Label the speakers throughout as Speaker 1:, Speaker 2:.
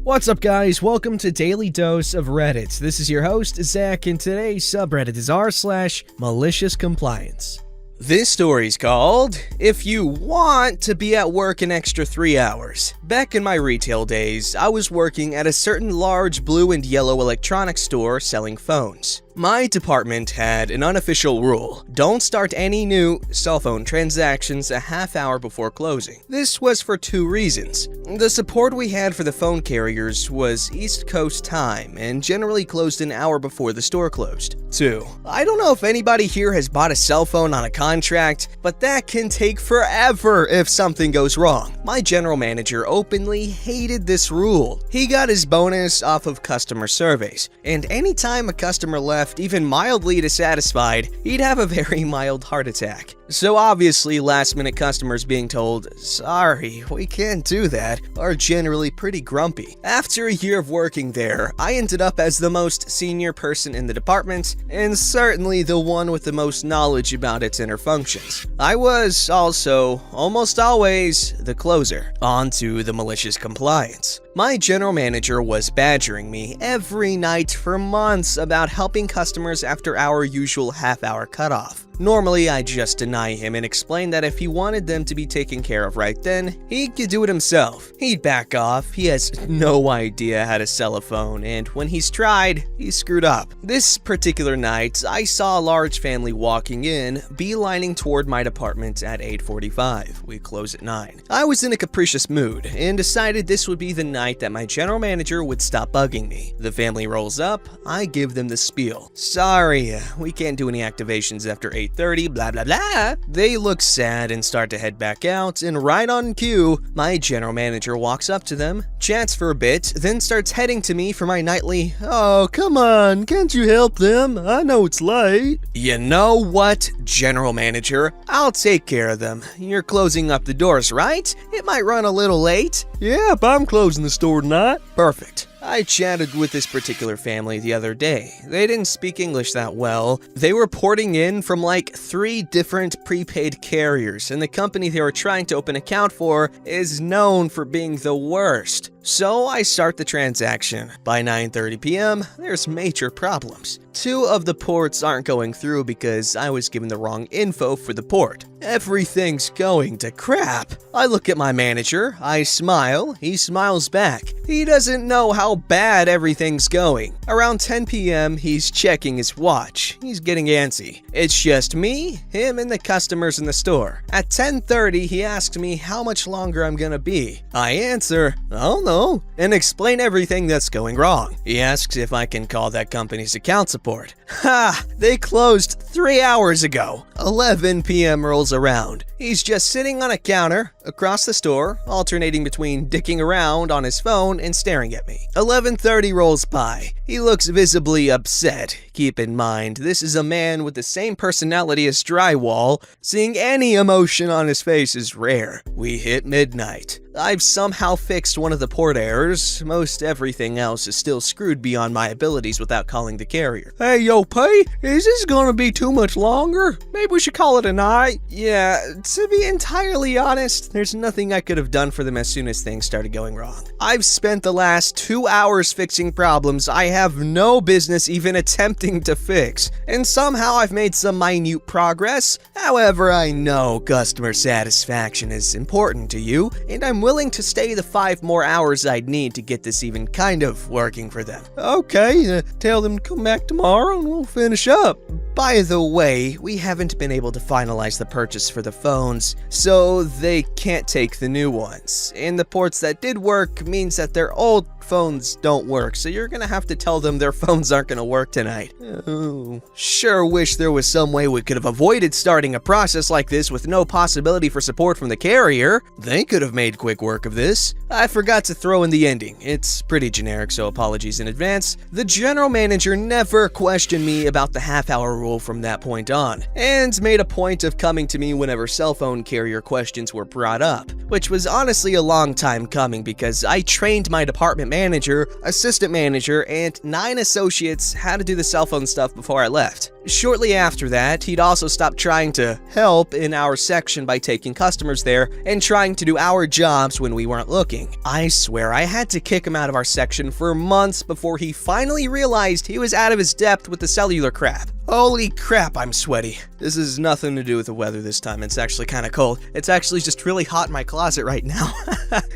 Speaker 1: What's up, guys? Welcome to Daily Dose of Reddit. This is your host, Zach, and today's subreddit is r/MaliciousCompliance. This story's called, If You Want to Be at Work an Extra 3 Hours. Back in my retail days, I was working at a certain large blue and yellow electronics store selling phones. My department had an unofficial rule: don't start any new cell phone transactions a half hour before closing. This was for two reasons. The support we had for the phone carriers was East Coast time and generally closed an hour before the store closed. 2. I don't know if anybody here has bought a cell phone on a contract, but that can take forever if something goes wrong. My general manager openly hated this rule. He got his bonus off of customer surveys, and anytime a customer left even mildly dissatisfied, he'd have a very mild heart attack. So obviously, last-minute customers being told, "Sorry, we can't do that," are generally pretty grumpy. After a year of working there, I ended up as the most senior person in the department, and certainly the one with the most knowledge about its inner functions. I was also, almost always, the closer. On to the malicious compliance. My general manager was badgering me every night for months about helping customers after our usual half-hour cutoff. Normally, I'd just deny him and explain that if he wanted them to be taken care of right then, he could do it himself. He'd back off, he has no idea how to sell a phone, and when he's tried, he's screwed up. This particular night, I saw a large family walking in, beelining toward my department at 8:45. We close at 9. I was in a capricious mood, and decided this would be the night that my general manager would stop bugging me. The family rolls up, I give them the spiel. "Sorry, we can't do any activations after 8:30, blah blah blah." They look sad and start to head back out, and right on cue, my general manager walks up to them, chats for a bit, then starts heading to me for my nightly, "Oh, come on, can't you help them? I know it's late." You know what, general manager? I'll take care of them. You're closing up the doors, right? It might run a little late. "Yep, I'm closing the store tonight." Perfect. I chatted with this particular family the other day. They didn't speak English that well. They were porting in from like 3 different prepaid carriers, and the company they were trying to open an account for is known for being the worst. So I start the transaction. By 9:30 p.m., there's major problems. 2 of the ports aren't going through because I was given the wrong info for the port. Everything's going to crap. I look at my manager, I smile, he smiles back. He doesn't know how bad everything's going. Around 10 p.m., he's checking his watch. He's getting antsy. It's just me, him, and the customers in the store. At 10:30, he asks me how much longer I'm gonna be. I answer, "Oh no," and explain everything that's going wrong. He asks if I can call that company's account support. Ha! They closed 3 hours ago. 11 p.m. rolls around. He's just sitting on a counter across the store, alternating between dicking around on his phone and staring at me. 11:30 rolls by. He looks visibly upset. Keep in mind, this is a man with the same personality as drywall. Seeing any emotion on his face is rare. We hit midnight. I've somehow fixed one of the port errors. Most everything else is still screwed beyond my abilities without calling the carrier. "Hey, yo, P, is this gonna be too much longer? Maybe we should call it a night?" Yeah, to be entirely honest, there's nothing I could have done for them as soon as things started going wrong. I've spent the last 2 hours fixing problems I have no business even attempting to fix, and somehow I've made some minute progress. However, I know customer satisfaction is important to you, and I'm willing to stay the 5 more hours I'd need to get this even kind of working for them. "Okay, tell them to come back tomorrow and we'll finish up." By the way, we haven't been able to finalize the purchase for the phones, so they can't take the new ones. And the ports that did work means that their old phones don't work, so you're gonna have to tell them their phones aren't gonna work tonight. Oh. Sure wish there was some way we could have avoided starting a process like this with no possibility for support from the carrier. They could have made quick work of this. I forgot to throw in the ending. It's pretty generic, so apologies in advance. The general manager never questioned me about the half-hour rule from that point on, and made a point of coming to me whenever cell cell phone carrier questions were brought up, which was honestly a long time coming because I trained my department manager, assistant manager, and 9 associates how to do the cell phone stuff before I left. Shortly after that, he'd also stopped trying to help in our section by taking customers there and trying to do our jobs when we weren't looking. I swear I had to kick him out of our section for months before he finally realized he was out of his depth with the cellular crap. Holy crap, I'm sweaty. This has nothing to do with the weather this time. It's actually kind of cold. It's actually just really hot in my closet right now.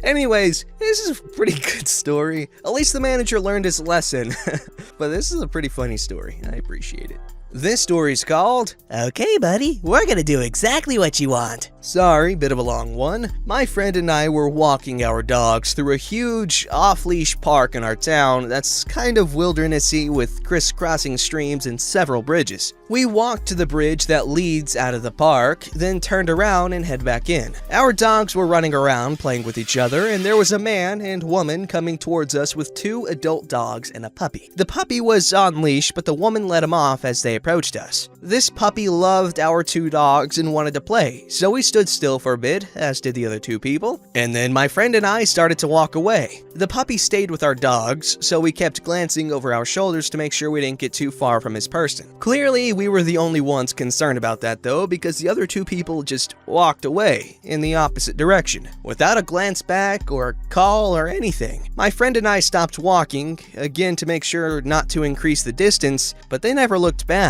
Speaker 1: Anyways, this is a pretty good story. At least the manager learned his lesson. But this is a pretty funny story. I appreciate it. This story's called,
Speaker 2: Okay, buddy, we're gonna do exactly what you want.
Speaker 1: Sorry, bit of a long one. My friend and I were walking our dogs through a huge off-leash park in our town that's kind of wildernessy with crisscrossing streams and several bridges. We walked to the bridge that leads out of the park, then turned around and head back in. Our dogs were running around playing with each other, and there was a man and woman coming towards us with 2 adult dogs and a puppy. The puppy was on leash, but the woman let him off as they approached us. This puppy loved our 2 dogs and wanted to play, so we stood still for a bit, as did the other 2 people, and then my friend and I started to walk away. The puppy stayed with our dogs, so we kept glancing over our shoulders to make sure we didn't get too far from his person. Clearly, we were the only ones concerned about that though, because the other 2 people just walked away in the opposite direction, without a glance back or a call or anything. My friend and I stopped walking, again to make sure not to increase the distance, but they never looked back.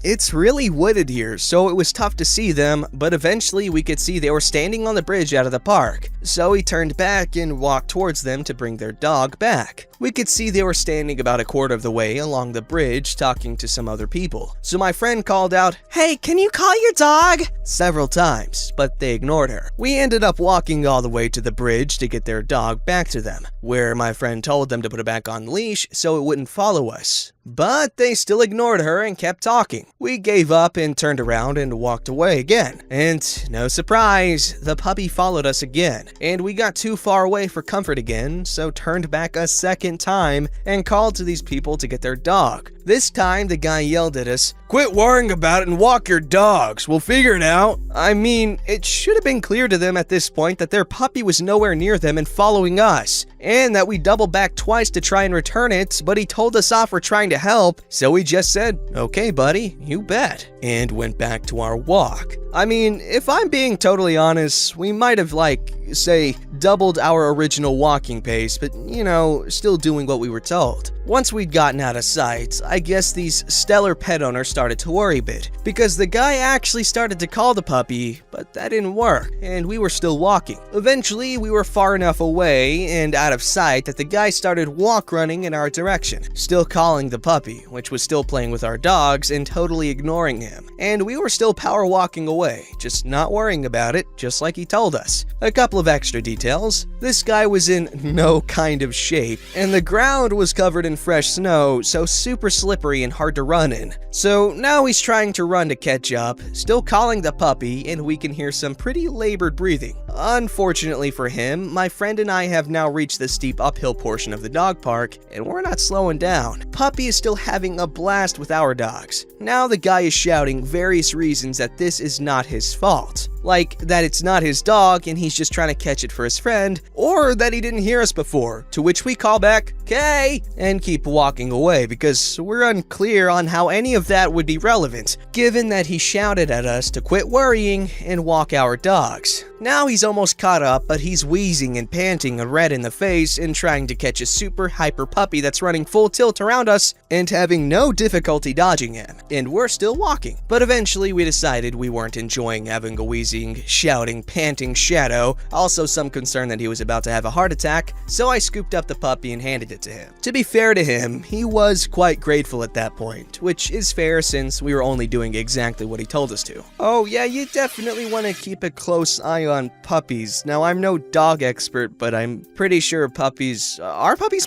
Speaker 1: It's really wooded here, so it was tough to see them, but eventually we could see they were standing on the bridge out of the park. So we turned back and walked towards them to bring their dog back. We could see they were standing about a quarter of the way along the bridge talking to some other people. So my friend called out, "Hey, can you call your dog?" several times, but they ignored her. We ended up walking all the way to the bridge to get their dog back to them, where my friend told them to put it back on leash so it wouldn't follow us. But they still ignored her and kept talking. We gave up and turned around and walked away again. And no surprise, the puppy followed us again. And we got too far away for comfort again, so turned back a second time and called to these people to get their dog. This time, the guy yelled at us, "Quit worrying about it and walk your dogs. We'll figure it out." I mean, it should have been clear to them at this point that their puppy was nowhere near them and following us, and that we doubled back twice to try and return it, but he told us off for trying to help, so we just said, "Okay, buddy, you bet," and went back to our walk. I mean, if I'm being totally honest, we might have, say, doubled our original walking pace, but, still doing what we were told. Once we'd gotten out of sight, I guess these stellar pet owners started to worry a bit, because the guy actually started to call the puppy, but that didn't work, and we were still walking. Eventually, we were far enough away and out of sight that the guy started walk running in our direction, still calling the puppy, which was still playing with our dogs and totally ignoring him. And we were still power walking away, just not worrying about it, just like he told us. A couple of extra details. This guy was in no kind of shape, and the ground was covered in fresh snow, so super slippery and hard to run in. So now he's trying to run to catch up, still calling the puppy, and we can hear some pretty labored breathing. Unfortunately for him, my friend and I have now reached the steep uphill portion of the dog park, and we're not slowing down. Puppy is still having a blast with our dogs. Now the guy is shouting various reasons that this is not his fault. Like that it's not his dog and he's just trying to catch it for his friend, or that he didn't hear us before, to which we call back, "Okay," and keep walking away because we're unclear on how any of that would be relevant, given that he shouted at us to quit worrying and walk our dogs. Now he's almost caught up, but he's wheezing and panting and red in the face and trying to catch a super hyper puppy that's running full tilt around us and having no difficulty dodging him, and we're still walking. But eventually we decided we weren't enjoying having a wheezing, shouting, panting shadow, also some concern that he was about to have a heart attack, so I scooped up the puppy and handed it to him. To be fair to him, he was quite grateful at that point, which is fair since we were only doing exactly what he told us to. Oh yeah, you definitely want to keep a close eye on puppies. Now, I'm no dog expert, but I'm pretty sure are puppies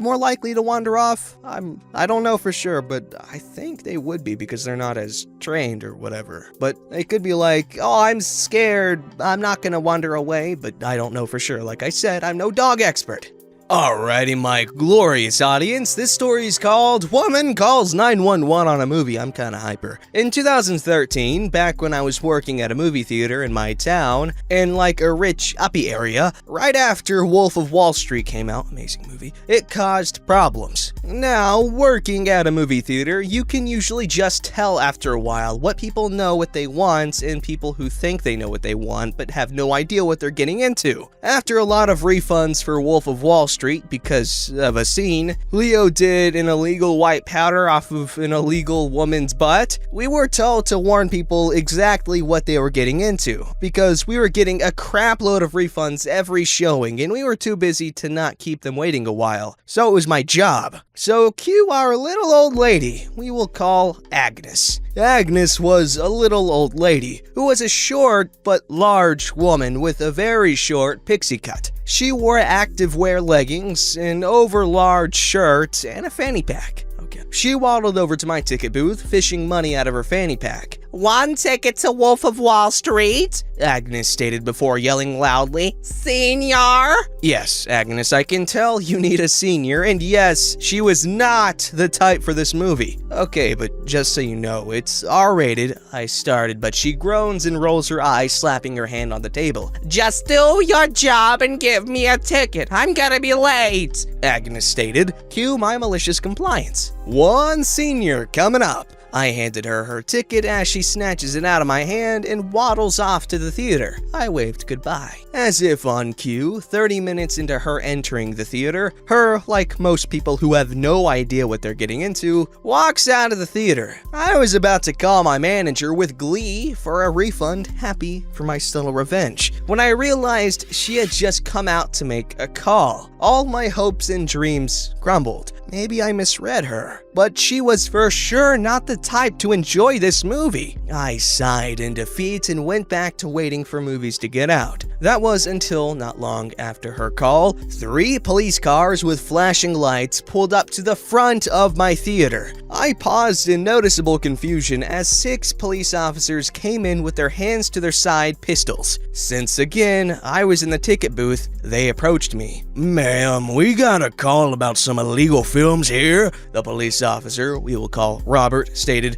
Speaker 1: more likely to wander off? I don't know for sure, but I think they would be because they're not as trained or whatever. But they could be like, "Oh, I'm scared, I'm not gonna wander away," but I don't know for sure. Like I said, I'm no dog expert. Alrighty, my glorious audience, this story is called Woman Calls 911 on a Movie. I'm kinda hyper. In 2013, back when I was working at a movie theater in my town, in like a rich, uppy area, right after Wolf of Wall Street came out, amazing movie, it caused problems. Now, working at a movie theater, you can usually just tell after a while what people know what they want and people who think they know what they want but have no idea what they're getting into. After a lot of refunds for Wolf of Wall Street because of a scene, Leo did an illegal white powder off of an illegal woman's butt, we were told to warn people exactly what they were getting into, because we were getting a crap load of refunds every showing and we were too busy to not keep them waiting a while, so it was my job. So cue our little old lady, we will call Agnes. Agnes was a little old lady who was a short but large woman with a very short pixie cut. She wore activewear leggings, an over-large shirt, and a fanny pack. Okay. She waddled over to my ticket booth, fishing money out of her fanny pack.
Speaker 2: "One ticket to Wolf of Wall Street,"
Speaker 1: Agnes stated before yelling loudly.
Speaker 2: "Senior?"
Speaker 1: Yes, Agnes, I can tell you need a senior, and yes, she was not the type for this movie. Okay, but just so you know, it's R-rated, I started, but she groans and rolls her eyes, slapping her hand on the table.
Speaker 2: "Just do your job and give me a ticket. I'm gonna be late,"
Speaker 1: Agnes stated. Cue my malicious compliance. One senior coming up. I handed her her ticket as she snatches it out of my hand and waddles off to the theater. I waved goodbye. As if on cue, 30 minutes into her entering the theater, her, like most people who have no idea what they're getting into, walks out of the theater. I was about to call my manager with glee for a refund, happy for my subtle revenge, when I realized she had just come out to make a call. All my hopes and dreams crumbled. Maybe I misread her, but she was for sure not the type to enjoy this movie. I sighed in defeat and went back to waiting for movies to get out. That was until not long after her call, 3 police cars with flashing lights pulled up to the front of my theater. I paused in noticeable confusion as 6 police officers came in with their hands to their side pistols. Since again, I was in the ticket booth, they approached me. "Ma'am, we got a call about some illegal films here," the police officer, we will call Robert, stated.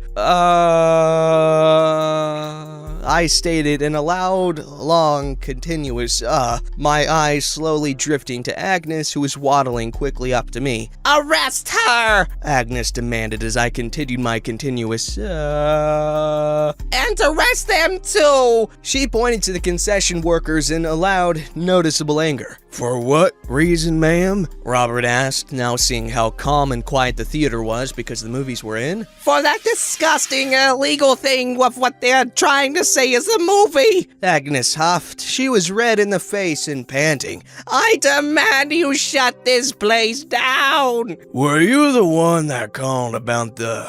Speaker 1: I stated in a loud, long, continuous my eyes slowly drifting to Agnes, who was waddling quickly up to me.
Speaker 2: "Arrest her!"
Speaker 1: Agnes demanded as I continued my continuous
Speaker 2: "And arrest them too!"
Speaker 1: She pointed to the concession workers in a loud, noticeable anger. "For what reason, ma'am?" Robert asked, now seeing how calm and quiet the theater was because the movies were in.
Speaker 2: "For that disgusting illegal thing with what they're trying to say is a movie!"
Speaker 1: Agnes huffed. She was red in the face and panting.
Speaker 2: "I demand you shut this place down!"
Speaker 1: "Were you the one that called about the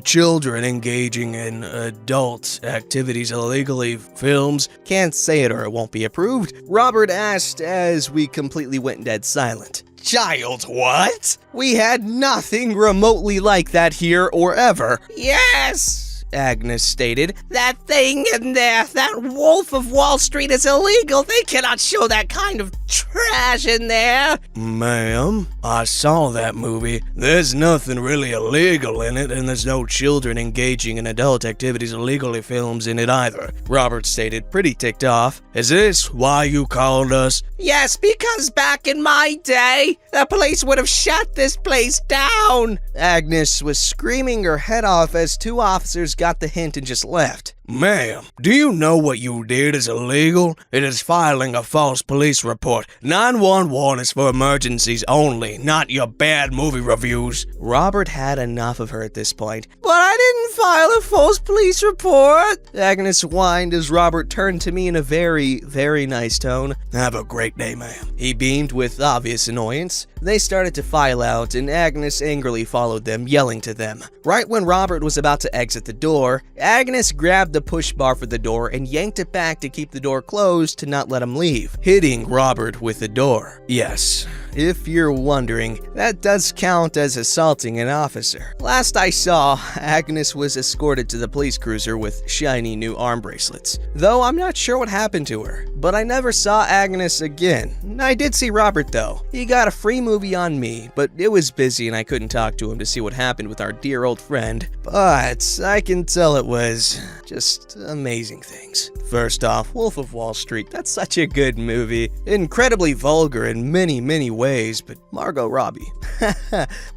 Speaker 1: children engaging in adult activities illegally films?" "Can't say it or it won't be approved," Robert asked as we completely went dead silent. "Child what? We had nothing remotely like that here or ever."
Speaker 2: "Yes,"
Speaker 1: Agnes stated.
Speaker 2: "That thing in there, that Wolf of Wall Street is illegal. They cannot show that kind of trash in there."
Speaker 1: "Ma'am, I saw that movie. There's nothing really illegal in it, and there's no children engaging in adult activities illegally films in it either," Robert stated, pretty ticked off. "Is this why you called us?"
Speaker 2: "Yes, because back in my day, the police would have shut this place down."
Speaker 1: Agnes was screaming her head off as 2 officers got the hint and just left. "Ma'am, do you know what you did is illegal? It is filing a false police report. 911 is for emergencies only, not your bad movie reviews." Robert had enough of her at this point.
Speaker 2: "But I didn't file a false police report,"
Speaker 1: Agnes whined as Robert turned to me in a very, very nice tone. "Have a great day, ma'am." He beamed with obvious annoyance. They started to file out, and Agnes angrily followed them, yelling to them. Right when Robert was about to exit the door, Agnes grabbed grabbed the push bar for the door and yanked it back to keep the door closed to not let him leave, hitting Robert with the door. Yes, if you're wondering, that does count as assaulting an officer. Last I saw, Agnes was escorted to the police cruiser with shiny new arm bracelets. Though I'm not sure what happened to her, but I never saw Agnes again. I did see Robert though. He got a free movie on me, but it was busy and I couldn't talk to him to see what happened with our dear old friend. But I can tell it was just amazing things. First off, Wolf of Wall Street, that's such a good movie. Incredibly vulgar in many ways, but Margot Robbie.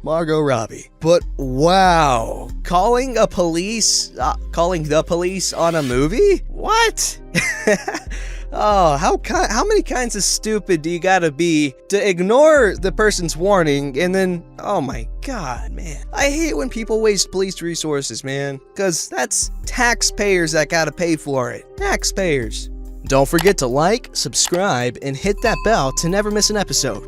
Speaker 1: Margot Robbie. But wow, calling the police on a movie? What? Oh, how many kinds of stupid do you gotta be to ignore the person's warning and then, oh my god, man. I hate when people waste police resources, man, because that's taxpayers that gotta pay for it. Taxpayers. Don't forget to like, subscribe, and hit that bell to never miss an episode.